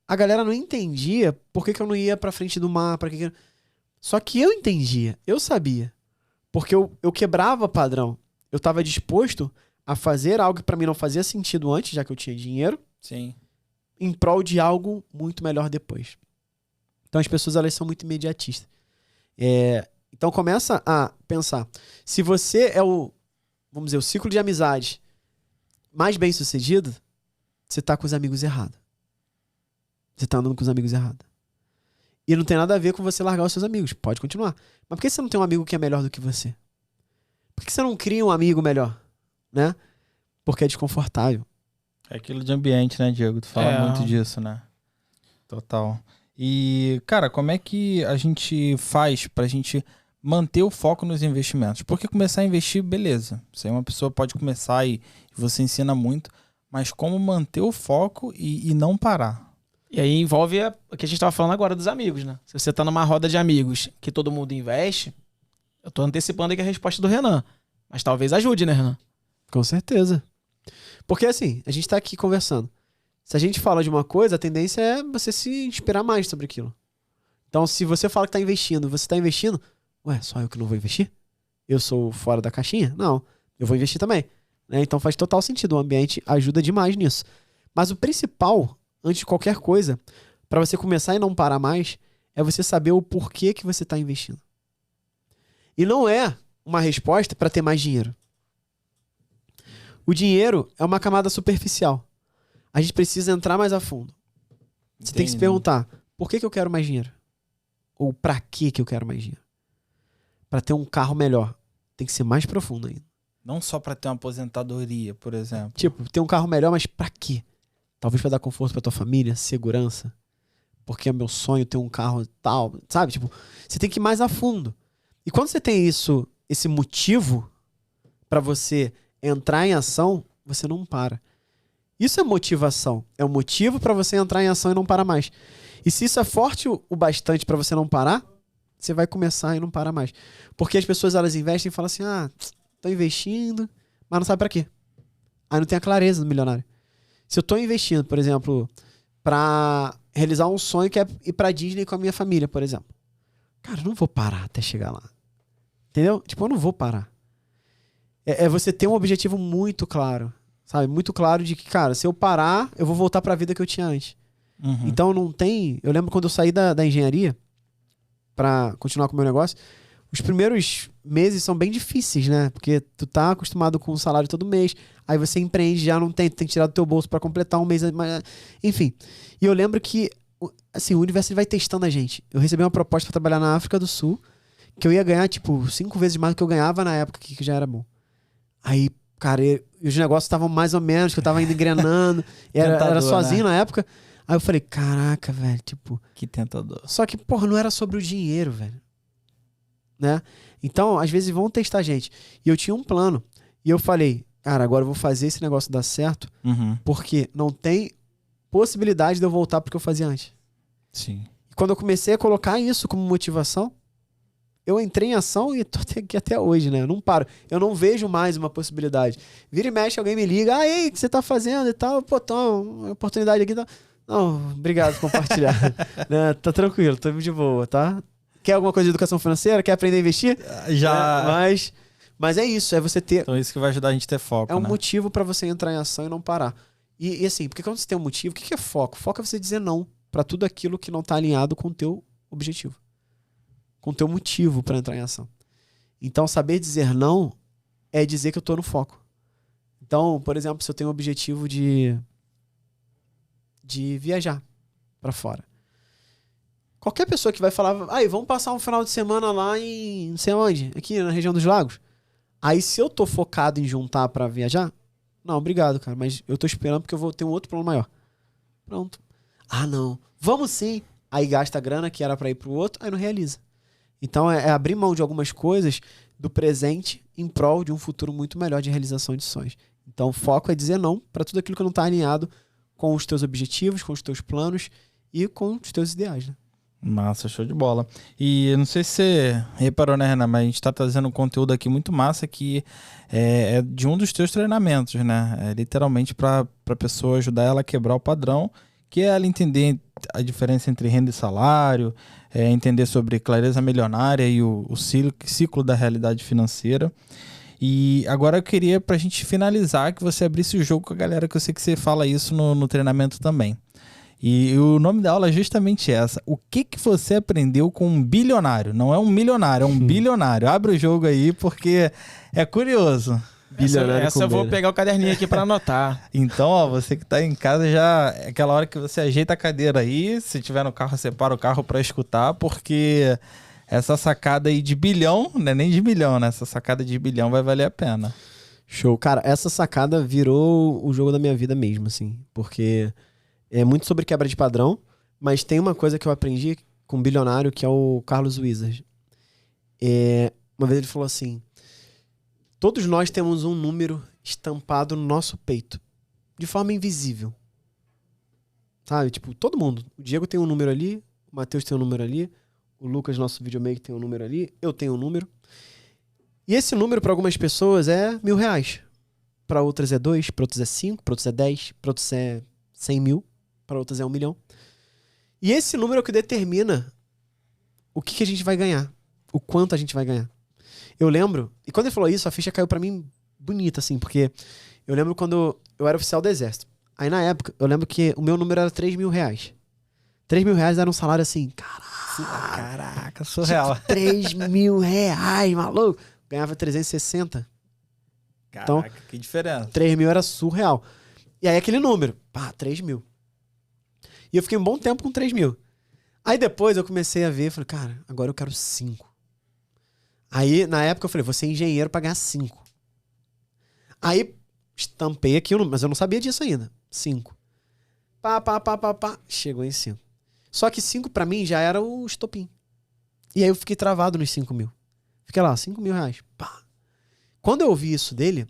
a galera não entendia por que eu não ia pra frente do mar, Só que eu entendia, eu sabia. Porque eu quebrava padrão. Eu tava disposto a fazer algo que pra mim não fazia sentido antes, já que eu tinha dinheiro,
Sim.
em prol de algo muito melhor depois. Então as pessoas, elas são muito imediatistas. Então começa a pensar. Se você é vamos dizer, o ciclo de amizade mais bem sucedido, você tá com os amigos errados. Você tá andando com os amigos errados. E não tem nada a ver com você largar os seus amigos. Pode continuar. Mas por que você não tem um amigo que é melhor do que você? Por que você não cria um amigo melhor? né? Porque é desconfortável.
É aquilo de ambiente, né, Diego? Tu fala muito disso, né? Total. E, cara, como é que a gente faz pra gente manter o foco nos investimentos? Porque começar a investir, beleza. Isso aí uma pessoa pode começar e você ensina muito, mas como manter o foco e não parar?
E aí envolve o que a gente tava falando agora dos amigos, né? Se você tá numa roda de amigos que todo mundo investe, eu tô antecipando aqui a resposta do Renan. Mas talvez ajude, né, Renan?
Com certeza. Porque assim, a gente tá aqui conversando. Se a gente fala de uma coisa, a tendência é você se inspirar mais sobre aquilo. Então, se você fala que tá investindo, você tá investindo, ué, só eu que não vou investir? Eu sou fora da caixinha? Não, eu vou investir também. Né? Então faz total sentido, o ambiente ajuda demais nisso. Mas o principal, antes de qualquer coisa, para você começar e não parar mais, é você saber o porquê que você tá investindo. E não é uma resposta para ter mais dinheiro. O dinheiro é uma camada superficial. A gente precisa entrar mais a fundo. Você tem que se perguntar, por que eu quero mais dinheiro? Ou pra que eu quero mais dinheiro? Para ter um carro melhor, tem que ser mais profundo ainda.
Não só para ter uma aposentadoria, por exemplo.
Tipo, ter um carro melhor, mas pra quê? Talvez para dar conforto pra tua família, segurança. Porque é meu sonho ter um carro tal, sabe? Tipo, você tem que ir mais a fundo. E quando você tem isso, esse motivo pra você entrar em ação, você não para. Isso é motivação. É um motivo pra você entrar em ação e não parar mais. E se isso é forte o bastante pra você não parar, você vai começar e não para mais. Porque as pessoas, elas investem e falam assim, tô investindo, mas não sabe pra quê. Aí não tem a clareza do milionário. Se eu tô investindo, por exemplo, pra realizar um sonho que é ir pra Disney com a minha família, por exemplo. Cara, eu não vou parar até chegar lá. Entendeu? Tipo, eu não vou parar. É você ter um objetivo muito claro, sabe? Muito claro de que, cara, se eu parar, eu vou voltar pra vida que eu tinha antes.
Uhum.
Então não tem... Eu lembro quando eu saí da engenharia pra continuar com o meu negócio, os primeiros meses são bem difíceis, né? Porque tu tá acostumado com o salário todo mês, aí você empreende, já não tem, tu tem que tirar do teu bolso pra completar um mês, enfim. E eu lembro que, assim, o universo ele vai testando a gente. Eu recebi uma proposta pra trabalhar na África do Sul, que eu ia ganhar, tipo, 5 vezes mais do que eu ganhava na época, que já era bom. Aí, cara, os negócios estavam mais ou menos, que eu tava ainda engrenando, era sozinho, né? Na época. Aí eu falei, caraca, velho, tipo...
Que tentador.
Só que, porra, não era sobre o dinheiro, velho. Né? Então, às vezes vão testar a gente. E eu tinha um plano. E eu falei, cara, agora eu vou fazer esse negócio dar certo, porque não tem possibilidade de eu voltar pro que eu fazia antes.
Sim.
E quando eu comecei a colocar isso como motivação, eu entrei em ação e tô aqui até hoje, né? Eu não paro. Eu não vejo mais uma possibilidade. Vira e mexe, alguém me liga. Ei, o que você tá fazendo e tal? Pô, tô uma oportunidade aqui. Tá... Não, obrigado por compartilhar. Né? Tá tranquilo, tô de boa, tá? Quer alguma coisa de educação financeira? Quer aprender a investir?
Já.
Mas é isso, é você ter...
Então isso que vai ajudar a gente a ter foco,
É um
né?
motivo pra você entrar em ação e não parar. E assim, porque quando você tem um motivo, o que é foco? Foco é você dizer não pra tudo aquilo que não tá alinhado com o teu objetivo. Com o teu motivo pra entrar em ação. Então, saber dizer não é dizer que eu tô no foco. Então, por exemplo, se eu tenho o objetivo de viajar pra fora. Qualquer pessoa que vai falar, vamos passar um final de semana lá em não sei onde, aqui na região dos lagos. Aí se eu tô focado em juntar pra viajar, não, obrigado, cara, mas eu tô esperando porque eu vou ter um outro plano maior. Pronto. Não, vamos sim. Aí gasta a grana que era pra ir pro outro, aí não realiza. Então é abrir mão de algumas coisas do presente em prol de um futuro muito melhor de realização de sonhos. Então o foco é dizer não pra tudo aquilo que não tá alinhado com os teus objetivos, com os teus planos e com os teus ideais, né?
Massa, show de bola. E eu não sei se você reparou, né, Renan, mas a gente tá trazendo um conteúdo aqui muito massa que é de um dos teus treinamentos, né? É literalmente pra pessoa ajudar ela a quebrar o padrão, que é ela entender a diferença entre renda e salário, entender sobre clareza milionária e o ciclo da realidade financeira. E agora eu queria, pra gente finalizar, que você abrisse o jogo com a galera, que eu sei que você fala isso no treinamento também. E o nome da aula é justamente essa. O que você aprendeu com um bilionário? Não é um milionário, é um bilionário. Abre o jogo aí, porque é curioso.
Essa eu vou pegar o caderninho aqui para anotar.
Então, ó, você que tá em casa já... É aquela hora que você ajeita a cadeira aí. Se tiver no carro, separa o carro para escutar, porque essa sacada aí de bilhão, não é nem de milhão, né? Essa sacada de bilhão vai valer a pena.
Show. Cara, essa sacada virou o jogo da minha vida mesmo, assim. Porque é muito sobre quebra de padrão, mas tem uma coisa que eu aprendi com um bilionário, que é o Carlos Wizard. Uma vez ele falou assim: todos nós temos um número estampado no nosso peito, de forma invisível. Sabe? Tipo, todo mundo. O Diego tem um número ali, o Matheus tem um número ali, o Lucas, nosso videomaker, tem um número ali, eu tenho um número. E esse número, para algumas pessoas, é R$1.000. Para outras é 2, para outras é 5, para outras é 10, para outras é 100 mil, para outras é 1 milhão. E esse número é o que determina o que a gente vai ganhar, o quanto a gente vai ganhar. Eu lembro, e quando ele falou isso, a ficha caiu pra mim bonita, assim, porque eu lembro quando eu era oficial do Exército. Aí na época, eu lembro que o meu número era R$3.000. R$3.000 era um salário assim,
Caraca, surreal.
tipo, R$3.000, maluco. Ganhava 360. Então,
Caraca, que diferença.
3.000 era surreal. E aí aquele número, pá, 3.000. E eu fiquei um bom tempo com 3.000. Aí depois eu comecei a ver, falei, cara, agora eu quero 5. Aí, na época, eu falei, vou ser engenheiro pra ganhar 5. Aí, estampei aquilo, mas eu não sabia disso ainda. 5. Pá. Chegou em 5. Só que 5 pra mim já era o estopim. E aí eu fiquei travado nos 5 mil. Fiquei lá, R$5.000. Pá. Quando eu ouvi isso dele,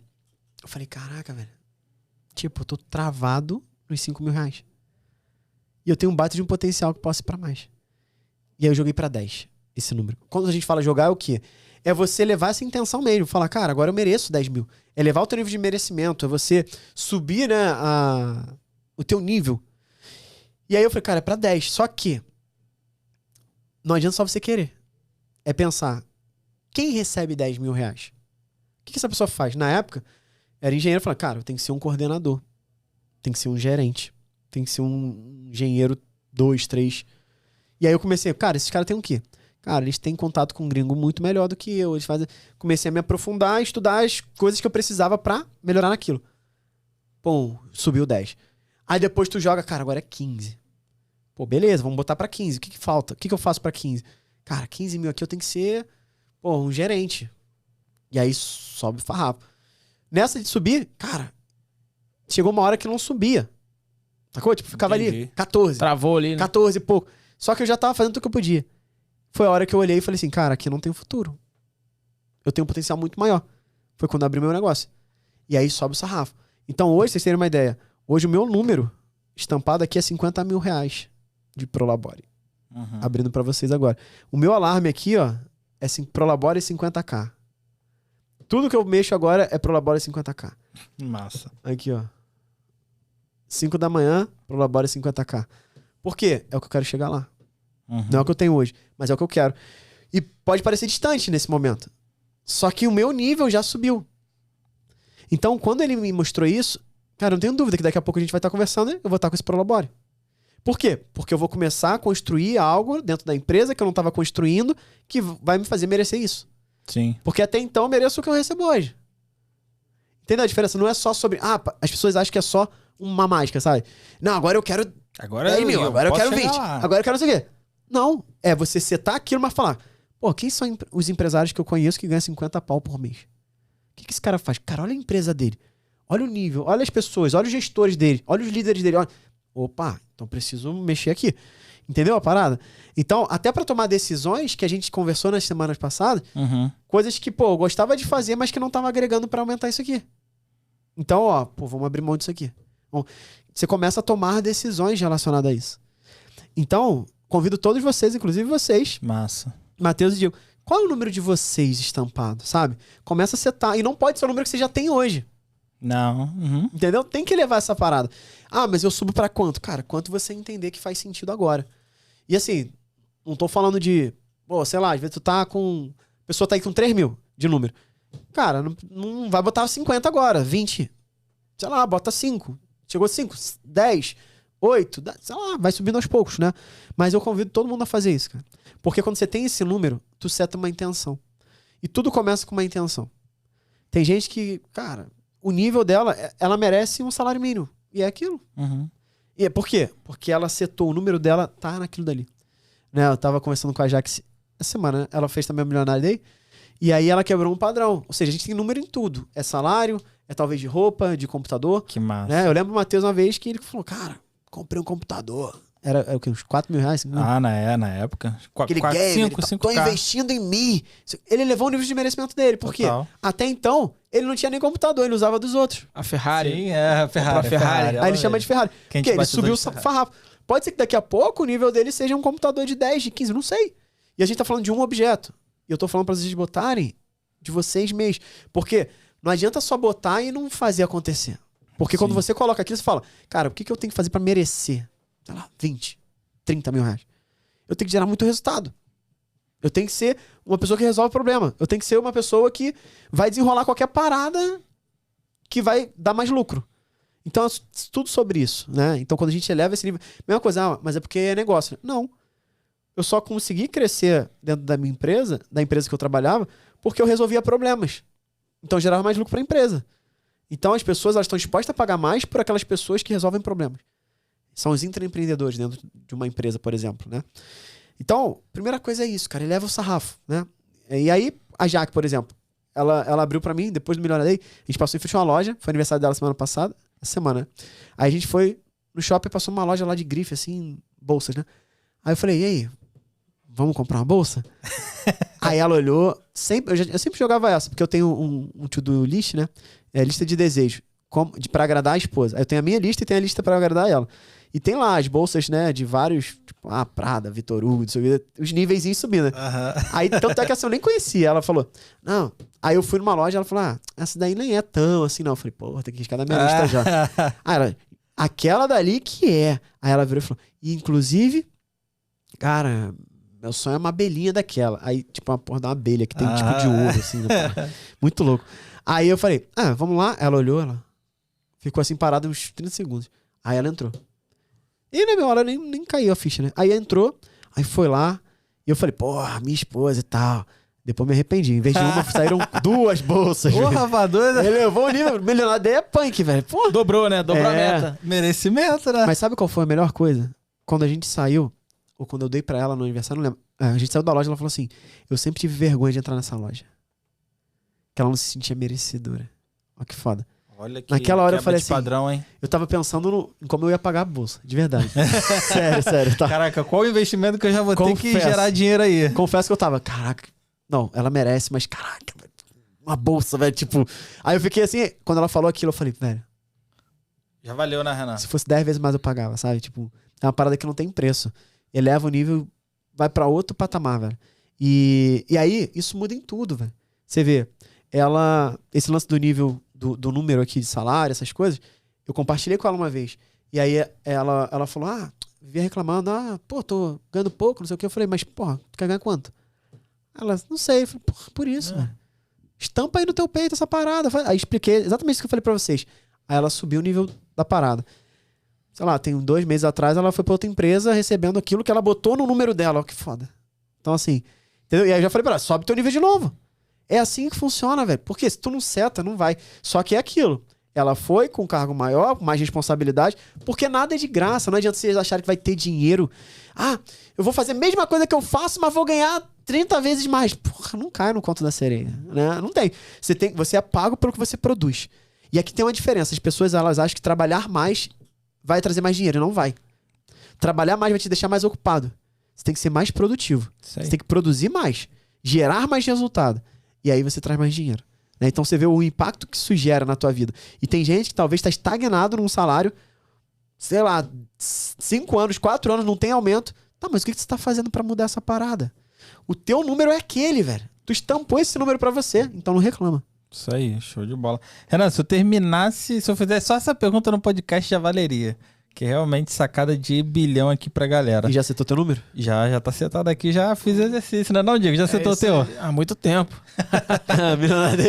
eu falei, caraca, velho. Tipo, eu tô travado nos R$5.000. E eu tenho um baita de um potencial que posso ir pra mais. E aí eu joguei pra 10, esse número. Quando a gente fala jogar, é o quê? É você levar essa intenção mesmo. Falar, cara, agora eu mereço 10 mil. É levar o teu nível de merecimento. É você subir, né, o teu nível. E aí eu falei, cara, é pra 10. Só que não adianta só você querer. É pensar, quem recebe R$10.000? O que essa pessoa faz? Na época, era engenheiro. Eu falei, cara, eu tenho que ser um coordenador. Tem que ser um gerente. Tem que ser um engenheiro 2, 3. E aí eu comecei, cara, esses caras têm o quê? Cara, eles têm contato com um gringo muito melhor do que eu. Eles fazem... Comecei a me aprofundar, estudar as coisas que eu precisava pra melhorar naquilo. Pum, subiu 10. Aí depois tu joga, cara, agora é 15. Pô, beleza, vamos botar pra 15. O que falta? O que eu faço pra 15? Cara, 15 mil aqui eu tenho que ser, pô, um gerente. E aí sobe farrapo. Nessa de subir, cara, chegou uma hora que não subia. Sacou? Tipo, ficava ali, 14.
Travou ali, né?
14 e pouco. Só que eu já tava fazendo tudo que eu podia. Foi a hora que eu olhei e falei assim, cara, aqui não tem futuro. Eu tenho um potencial muito maior. Foi quando eu abri meu negócio. E aí sobe o sarrafo. Então hoje, vocês terem uma ideia, hoje o meu número estampado aqui é R$50.000 de Prolabore.
Uhum.
Abrindo pra vocês agora. O meu alarme aqui, ó, é Prolabore 50k. Tudo que eu mexo agora é Prolabore 50k.
Massa.
Aqui, ó. 5 da manhã, Prolabore 50k. Por quê? É o que eu quero chegar lá.
Uhum.
Não é o que eu tenho hoje, mas é o que eu quero. E pode parecer distante nesse momento. Só que o meu nível já subiu. Então, quando ele me mostrou isso, cara, não tenho dúvida que daqui a pouco a gente vai estar conversando e eu vou estar com esse Prolabore. Por quê? Porque eu vou começar a construir algo dentro da empresa que eu não estava construindo que vai me fazer merecer isso.
Sim.
Porque até então eu mereço o que eu recebo hoje. Entendeu a diferença? Não é só sobre... Ah, as pessoas acham que é só uma mágica, sabe? Não, agora eu quero 10 mil, agora eu quero 20, agora eu quero não sei o quê. Não, é você setar aquilo, mas falar, pô, quem são os empresários que eu conheço que ganham 50 pau por mês? O que esse cara faz? Cara, olha a empresa dele, olha o nível, olha as pessoas, olha os gestores dele, olha os líderes dele. Olha... Opa, então preciso mexer aqui. Entendeu a parada? Então, até pra tomar decisões que a gente conversou nas semanas passadas, coisas que, pô, eu gostava de fazer, mas que não tava agregando pra aumentar isso aqui. Então, ó, pô, vamos abrir mão disso aqui. Bom, você começa a tomar decisões relacionadas a isso. Então, convido todos vocês, inclusive vocês,
Massa.
Matheus e Diego, qual é o número de vocês estampado, sabe? Começa a setar. E não pode ser o número que você já tem hoje.
Não. Uhum.
Entendeu? Tem que levar essa parada. Ah, mas eu subo pra quanto? Cara, quanto você entender que faz sentido agora. E assim, não tô falando de... Pô, sei lá, às vezes tu tá com... A pessoa tá aí com 3 mil de número. Cara, não vai botar 50 agora, 20. Sei lá, bota 5. Chegou 5, 10, 8, sei lá, vai subindo aos poucos, né? Mas eu convido todo mundo a fazer isso, cara. Porque quando você tem esse número, tu seta uma intenção. E tudo começa com uma intenção. Tem gente que, cara, o nível dela, ela merece um salário mínimo. E é aquilo.
Uhum.
E por quê? Porque ela setou, o número dela tá naquilo dali. Né? Eu tava conversando com a Jax essa semana, né? Ela fez também o Milionário Day. E aí ela quebrou um padrão. Ou seja, a gente tem número em tudo. É salário, é talvez de roupa, de computador.
Que massa.
Né? Eu lembro o Matheus uma vez que ele falou, cara, comprei um computador. Era o quê? Uns 4 mil reais? 5 mil?
Na época.
Aquele game, tô investindo em mim. Ele levou o nível de merecimento dele. Por quê? Até então, ele não tinha nem computador, ele usava dos outros.
A Ferrari.
Sim, a Ferrari.
Aí ele chama de Ferrari. Porque ele subiu o farrapo. Pode ser que daqui a pouco o nível dele seja um computador de 10, de 15, não sei. E a gente tá falando de um objeto. E eu tô falando pra vocês botarem de vocês mesmos. Porque não adianta só botar e não fazer acontecer. Porque quando você coloca aquilo, você fala, cara, o que eu tenho que fazer pra merecer? Sei lá, 20, 30 mil reais. Eu tenho que gerar muito resultado. Eu tenho que ser uma pessoa que resolve o problema. Eu tenho que ser uma pessoa que vai desenrolar qualquer parada que vai dar mais lucro. Então, é tudo sobre isso, né? Então, quando a gente eleva esse nível... Mesma coisa, mas é porque é negócio. Não. Eu só consegui crescer dentro da minha empresa, da empresa que eu trabalhava, porque eu resolvia problemas. Então, eu gerava mais lucro para a empresa. Então, as pessoas elas estão dispostas a pagar mais por aquelas pessoas que resolvem problemas. São os intraempreendedores dentro de uma empresa, por exemplo, né? Então, primeira coisa é isso, cara. Eleva o sarrafo, né? E aí, a Jaque, por exemplo, ela abriu pra mim, depois do Melhor Day, a gente passou em frente a uma loja, foi aniversário dela semana passada, essa semana, né? Aí a gente foi no shopping e passou uma loja lá de grife, assim, bolsas, né? Aí eu falei, e aí, vamos comprar uma bolsa? Aí ela olhou, eu sempre jogava essa, porque eu tenho um to-do list, né? É lista de desejo, pra agradar a esposa. Aí eu tenho a minha lista e tenho a lista pra agradar ela. E tem lá as bolsas, né, de vários, tipo, Prada, Vitor Hugo, os níveis subindo, né? Aí, tanto é que essa eu nem conhecia. Ela falou, não. Aí eu fui numa loja, ela falou, essa daí nem é tão assim, não. Eu falei, pô, tem que riscar da minha lista já. Aí ela, aquela dali que é. Aí ela virou e falou, e inclusive, cara, meu sonho é uma abelhinha daquela. Aí, tipo, uma porra de uma abelha que tem tipo de ouro, assim, né? Muito louco. Aí eu falei, vamos lá. Ela olhou, ela ficou assim parada uns 30 segundos. Aí ela entrou. E na minha hora nem caiu a ficha, né? Aí entrou, aí foi lá, e eu falei, porra, minha esposa e tal. Depois me arrependi. Em vez de uma, saíram 2 bolsas.
Porra, Vador.
Ele levou o nível. Milionário daí é punk, velho. Porra.
Dobrou, né? Dobrou a meta.
Merecimento, né?
Mas sabe qual foi a melhor coisa? Quando a gente saiu, ou quando eu dei pra ela no aniversário, não lembro. A gente saiu da loja e ela falou assim, eu sempre tive vergonha de entrar nessa loja. Que ela não se sentia merecedora. Olha que foda.
Olha que
naquela hora eu falei assim,
padrão, hein?
Eu tava pensando em como eu ia pagar a bolsa, de verdade. sério. Tá.
Caraca, qual o investimento que eu já vou ter que gerar dinheiro aí?
Confesso que eu tava, caraca, não, ela merece, mas caraca, uma bolsa, velho, tipo... Aí eu fiquei assim, quando ela falou aquilo, eu falei, velho...
Já valeu, né, Renan?
Se fosse 10 vezes mais eu pagava, sabe? Tipo, é uma parada que não tem preço. Eleva o nível, vai pra outro patamar, velho. E aí, isso muda em tudo, velho. Você vê, esse lance do nível... Do número aqui de salário, essas coisas, eu compartilhei com ela uma vez. E aí ela falou, vivia reclamando, pô, tô ganhando pouco, não sei o que. Eu falei, mas, porra, tu quer ganhar quanto? Ela, não sei. Eu falei, porra, por isso, velho. Estampa aí no teu peito essa parada. Aí expliquei exatamente isso que eu falei pra vocês. Aí ela subiu o nível da parada. Sei lá, tem 2 meses atrás, ela foi pra outra empresa recebendo aquilo que ela botou no número dela. Ó, que foda. Então, assim, entendeu? E aí eu já falei pra ela, sobe teu nível de novo. É assim que funciona, velho. Porque se tu não seta, não vai. Só que é aquilo. Ela foi com um cargo maior, com mais responsabilidade, porque nada é de graça. Não adianta vocês acharem que vai ter dinheiro. Eu vou fazer a mesma coisa que eu faço, mas vou ganhar 30 vezes mais. Porra, não cai no conto da sereia, né? Não tem. Você é pago pelo que você produz. E aqui tem uma diferença. As pessoas, elas acham que trabalhar mais vai trazer mais dinheiro. Não vai. Trabalhar mais vai te deixar mais ocupado. Você tem que ser mais produtivo. Você tem que produzir mais. Gerar mais resultado. E aí você traz mais dinheiro. Né? Então você vê o impacto que isso gera na tua vida. E tem gente que talvez está estagnado num salário, sei lá, 5 anos, 4 anos, não tem aumento. Tá, mas o que você está fazendo para mudar essa parada? O teu número é aquele, velho. Tu estampou esse número para você, então não reclama.
Isso aí, show de bola. Renan, se eu fizesse só essa pergunta no podcast, já valeria. Que é realmente sacada de bilhão aqui pra galera.
E já setou teu número?
Já tá setado aqui, já fiz exercício, né? Não, Diego, já setou o teu?
Há muito tempo.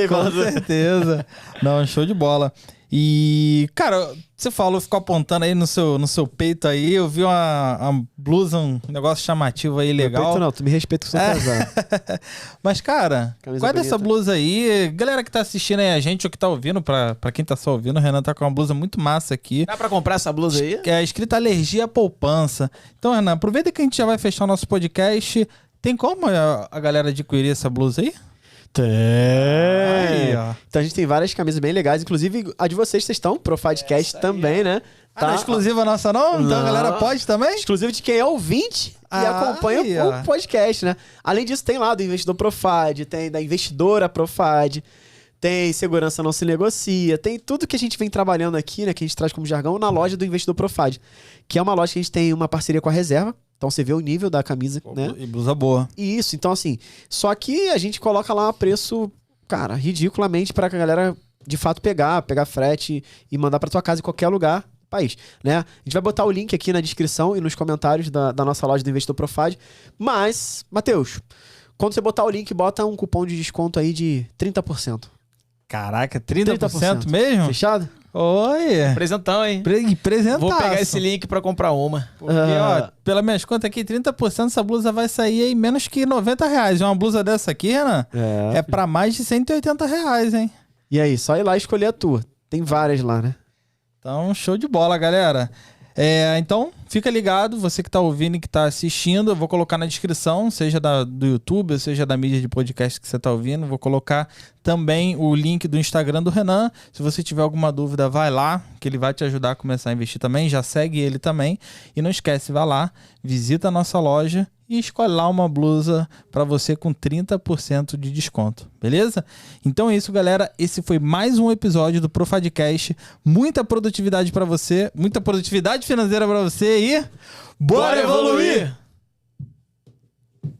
Com certeza. Não, show de bola. E, cara, você ficou apontando aí no seu peito aí, eu vi uma blusa, um negócio chamativo aí, legal.
Meu peito não, tu me respeita que eu sou casado.
Mas, cara, guarda essa blusa aí. Galera que tá assistindo aí a gente, ou que tá ouvindo, pra quem tá só ouvindo, o Renan tá com uma blusa muito massa aqui.
Dá pra comprar essa blusa aí?
É escrita Alergia à Poupança. Então, Renan, aproveita que a gente já vai fechar o nosso podcast. Tem como a galera adquirir essa blusa aí? Aí, ó.
Então a gente tem várias camisas bem legais. Inclusive, a de vocês estão, Profadcast também, né?
Não é exclusiva nossa, não? Então a galera pode também?
Exclusivo de quem é ouvinte e acompanha
aí,
o podcast, né? Além disso, tem lá do Investidor Profad, tem da Investidora Profad, tem Segurança Não Se Negocia, tem tudo que a gente vem trabalhando aqui, né? Que a gente traz como jargão na loja do Investidor Profad, que é uma loja que a gente tem uma parceria com a Reserva. Então você vê o nível da camisa, né?
E blusa boa.
Isso, então assim, só que a gente coloca lá a preço, cara, ridiculamente pra galera de fato pegar frete e mandar pra tua casa em qualquer lugar do país, né? A gente vai botar o link aqui na descrição e nos comentários da nossa loja do Investidor Profad. Mas, Matheus, quando você botar o link, bota um cupom de desconto aí de 30%.
Caraca, 30% mesmo?
Fechado?
Oi!
Presentão, hein?
Presentaço.
Vou pegar esse link pra comprar uma.
Porque, ó, pelas minhas contas aqui, 30% dessa blusa vai sair aí menos que R$90. E uma blusa dessa aqui, Renan, é pra mais de R$180, hein?
E aí, só ir lá e escolher a tua. Tem várias lá, né?
Então, show de bola, galera. Então, fica ligado, você que tá ouvindo e que tá assistindo, eu vou colocar na descrição, seja do YouTube, seja da mídia de podcast que você tá ouvindo, vou colocar também o link do Instagram do Renan. Se você tiver alguma dúvida, vai lá, que ele vai te ajudar a começar a investir também, já segue ele também. E não esquece, vai lá, visita a nossa loja e escolhe lá uma blusa para você com 30% de desconto, beleza? Então é isso, galera. Esse foi mais um episódio do Profadcast. Muita produtividade para você, muita produtividade financeira para você e bora evoluir!